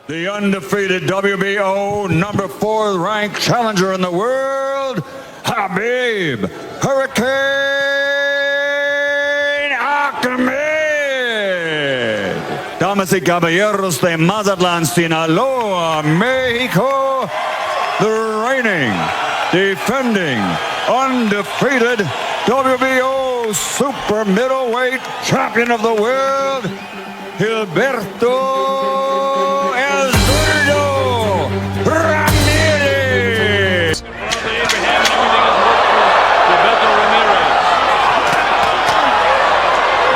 the undefeated WBO number 4 ranked challenger in the world, Habib Hurricane Ahmed. Damas y caballeros de Mazatlan, Sinaloa, Mexico, the reigning, defending, undefeated WBO super middleweight champion of the world, Gilberto El Zurdo Ramirez. Abraham, everything has worked for Gilberto Ramirez.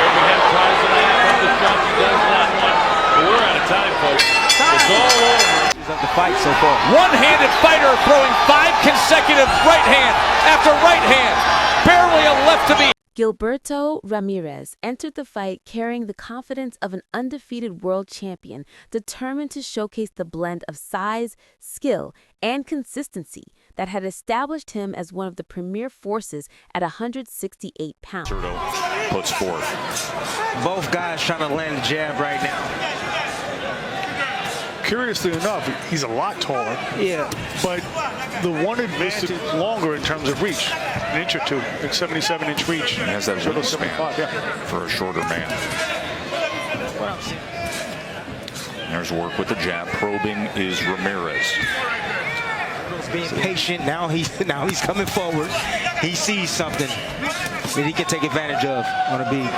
Abraham tries to land from the shot. He does not want. But we're out of time, folks. It's all over. He's up the fight so far. One-handed fighter throwing 5 consecutive right hand after right hand. Barely a left to be. Gilberto Ramirez entered the fight carrying the confidence of an undefeated world champion, determined to showcase the blend of size, skill, and consistency that had established him as one of the premier forces at 168 pounds. Zurdo puts forth. Both guys trying to land the jab right now. Curiously enough, he's a lot taller. Yeah. But the one advantage longer in terms of reach, an inch or two, like 77-inch reach. He has that Zurdo wingspan 75, yeah. for a shorter man. There's work with the jab. Probing is Ramirez. Being patient. Now he's coming forward. He sees something that he can take advantage of on a beat.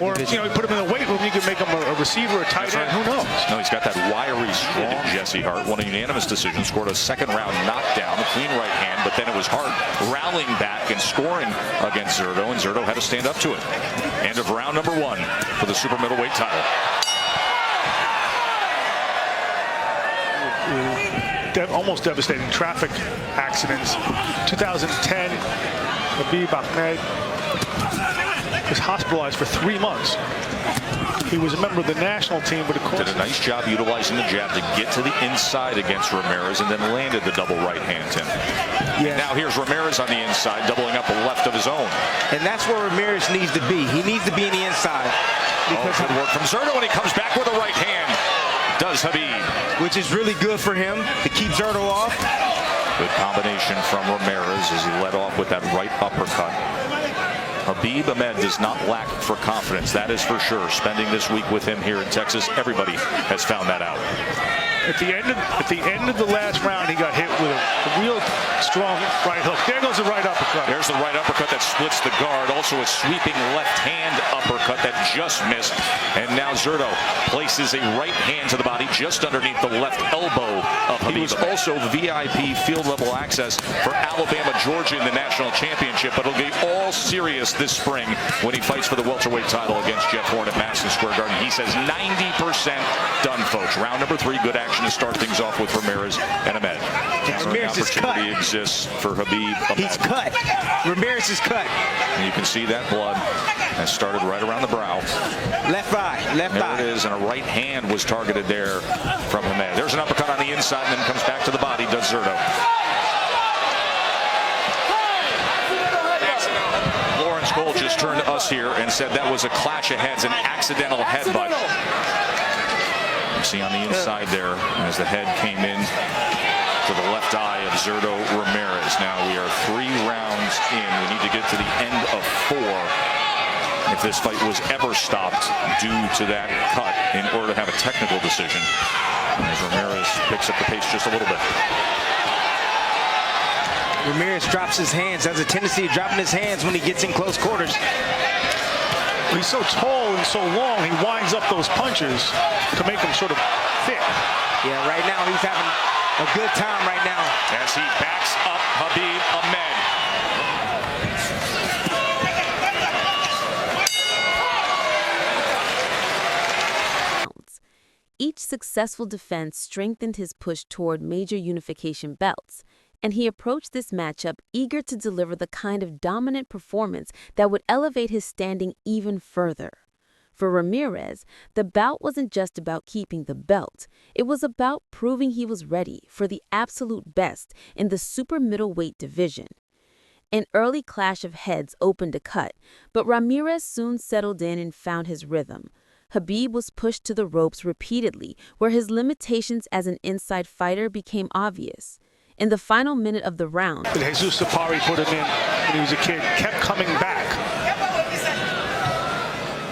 Or, you put him in the weight room, you can make him a receiver, a tight end, who knows? No, he's got that wiry, strong Jesse Hart. Won a unanimous decision, scored a second-round knockdown, a clean right hand, but then it was Hart rallying back and scoring against Zurdo, and Zurdo had to stand up to it. End of round number 1 for the super middleweight title. Almost devastating traffic accidents. 2010, Habib Ahmed was hospitalized for 3 months. He was a member of the national team, but of course... Did a nice job utilizing the jab to get to the inside against Ramirez and then landed the double right hand to him. Yeah. Now here's Ramirez on the inside, doubling up a left of his own. And that's where Ramirez needs to be. He needs to be in the inside. Because good work from Zurdo, and he comes back with a right hand. Does Habib. Which is really good for him to keep Zurdo off. Good combination from Ramirez as he led off with that right uppercut. Habib Ahmed does not lack for confidence, that is for sure. Spending this week with him here in Texas, everybody has found that out. At the end of the last round, he got hit with a real strong right hook. There goes the right uppercut. There's the right uppercut that splits the guard. Also a sweeping left hand uppercut that just missed. And now Zurdo places a right hand to the body just underneath the left elbow of Habib. He was also VIP field level access for Alabama, Georgia in the national championship. But it'll be all serious this spring when he fights for the welterweight title against Jeff Horn at Madison Square Garden. He says 90% done, folks. Round number 3, good action to start things off with Ramirez and Ahmed. Ramirez is cut. Opportunity exists for Habib Ahmed. He's cut. Ramirez is cut. And you can see that blood has started right around the brow. Left eye, left eye. There it is, and a right hand was targeted there from Ahmed. There's an uppercut on the inside, and then comes back to the body, does Zurdo. Lawrence Cole just turned to us here and said that was a clash of heads, an accidental headbutt. You see on the inside there, as the head came in to the left eye of Zurdo Ramirez. Now we are 3 rounds in. We need to get to the end of 4 if this fight was ever stopped due to that cut in order to have a technical decision. As Ramirez picks up the pace just a little bit. Ramirez drops his hands, has a tendency of dropping his hands when he gets in close quarters. He's so tall and so long, he winds up those punches to make him sort of thick. Yeah, right now he's having a good time right now. As he backs up Habib Ahmed. Each successful defense strengthened his push toward major unification belts, and he approached this matchup eager to deliver the kind of dominant performance that would elevate his standing even further. For Ramirez, the bout wasn't just about keeping the belt. It was about proving he was ready for the absolute best in the super middleweight division. An early clash of heads opened a cut, but Ramirez soon settled in and found his rhythm. Habib was pushed to the ropes repeatedly, where his limitations as an inside fighter became obvious. In the final minute of the round, Jesus Sapari put him in when he was a kid, kept coming back.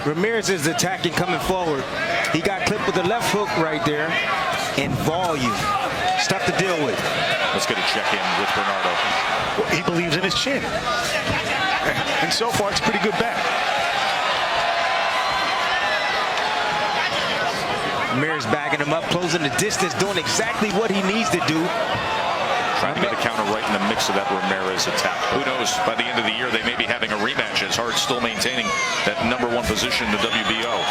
Ramirez is attacking, coming forward. He got clipped with the left hook right there. And volume. Stuff to deal with. Let's get a check-in with Bernardo. Well, he believes in his chin. And so far, it's a pretty good bet. Ramirez bagging him up, closing the distance, doing exactly what he needs to do. Trying to get a counter right in the mix of that Ramirez attack. Who knows, by the end of the year, they may be having a rematch as Hart still maintaining that #1 position in the WBO.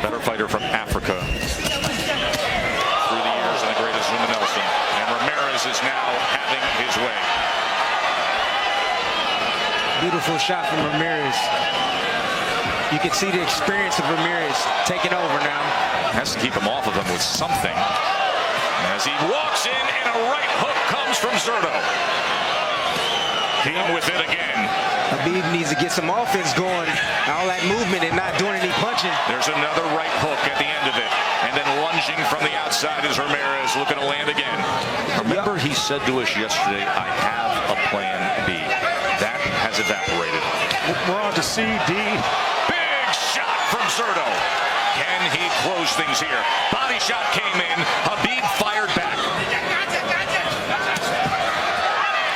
Better fighter from Africa through the years and the greatest Zuma Nelson. And Ramirez is now having his way. Beautiful shot from Ramirez. You can see the experience of Ramirez taking over now. Has to keep him off of him with something. As he walks in and a right hook comes from Zurdo. In with it again. Habib needs to get some offense going. All that movement and not doing any punching. There's another right hook at the end of it. And then lunging from the outside is Ramirez looking to land again. Remember he said to us yesterday, I have a plan B. That has evaporated. We're on to CD. Big shot from Zurdo. Can he close things here? Body shot came in. Habib fired back.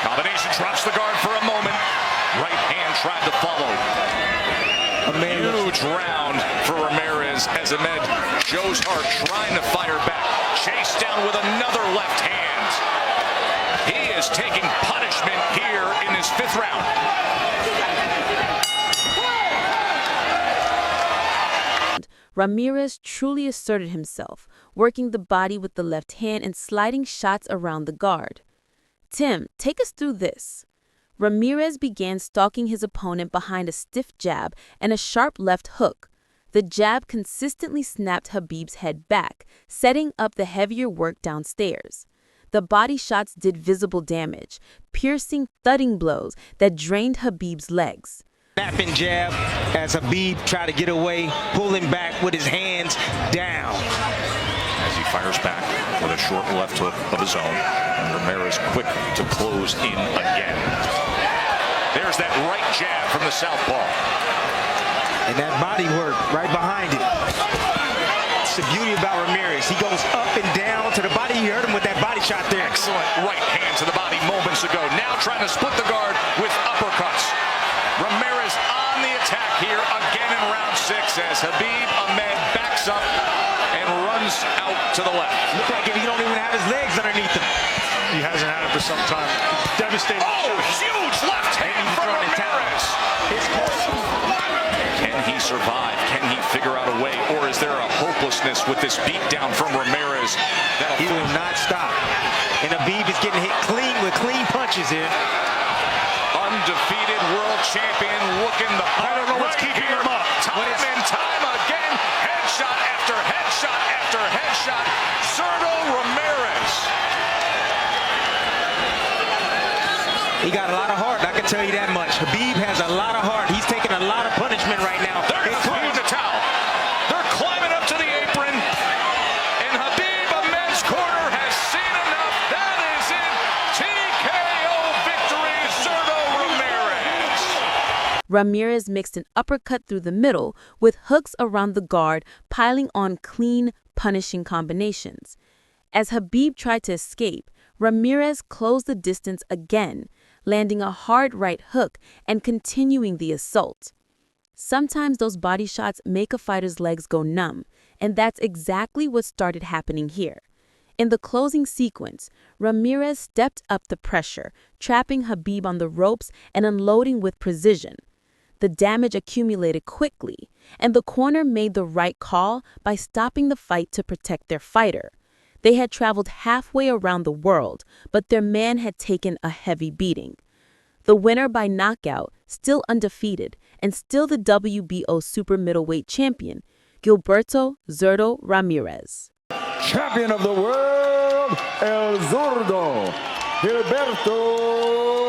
Combination drops the guard for a moment. Right hand tried to follow. Huge round for Ramirez as Ahmed shows Hart trying to fire back. Chased down with another left hand. He is taking punishment here in his 5th round. Ramirez truly asserted himself, working the body with the left hand and sliding shots around the guard. Tim, take us through this. Ramirez began stalking his opponent behind a stiff jab and a sharp left hook. The jab consistently snapped Habib's head back, setting up the heavier work downstairs. The body shots did visible damage, piercing, thudding blows that drained Habib's legs. Snapping jab as Habib tried to get away, pulling back with his hands down. As he fires back with a short left hook of his own. And Ramirez quick to close in again. There's that right jab from the southpaw. And that body work right behind it. It's the beauty about Ramirez. He goes up and down to the body. You heard him with that body shot there. Excellent right hand to the body moments ago. Now trying to split the guard with uppercuts. Ramirez on the attack here again in round 6 as Habib Ahmed backs up and runs out to the left. Look like he don't even have his legs underneath him. He hasn't had it for some time. Devastating. Oh, huge left hand from Ramirez. Can he survive? Can he figure out a way? Or is there a hopelessness with this beatdown from Ramirez? He will not stop. And Habib is getting hit clean with clean punches here. Undefeated world champion looking the part. I don't know what's keeping him up. Time and time again. Headshot after headshot after headshot. Zurdo Ramirez. He got a lot of heart, I can tell you that much. Habib has a lot of heart. He's taking a lot of punishment right now. They're throwing the towel. They're climbing up to the apron. And Habib Ahmed's corner has seen enough. That is it. TKO victory, Zurdo Ramirez. Ramirez mixed an uppercut through the middle with hooks around the guard, piling on clean, punishing combinations. As Habib tried to escape, Ramirez closed the distance again, landing a hard right hook and continuing the assault. Sometimes those body shots make a fighter's legs go numb, and that's exactly what started happening here. In the closing sequence, Ramirez stepped up the pressure, trapping Habib on the ropes and unloading with precision. The damage accumulated quickly, and the corner made the right call by stopping the fight to protect their fighter. They had traveled halfway around the world, but their man had taken a heavy beating. The winner by knockout, still undefeated, and still the WBO super middleweight champion, Gilberto Zurdo Ramirez. Champion of the world, El Zurdo, Gilberto